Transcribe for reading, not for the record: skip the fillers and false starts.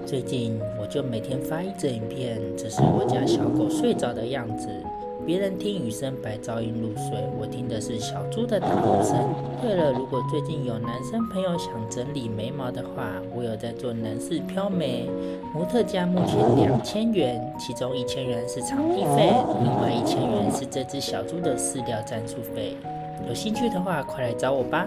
最近我就每天发一则影片，这是我家小狗睡着的样子。别人听雨声白噪音入睡，我听的是小猪的打呼声。对了，如果最近有男生朋友想整理眉毛的话，我有在做男士飘眉，模特价目前2000元，其中1000元是场地费，另外1000元是这只小猪的饲料赞助费。有兴趣的话，快来找我吧。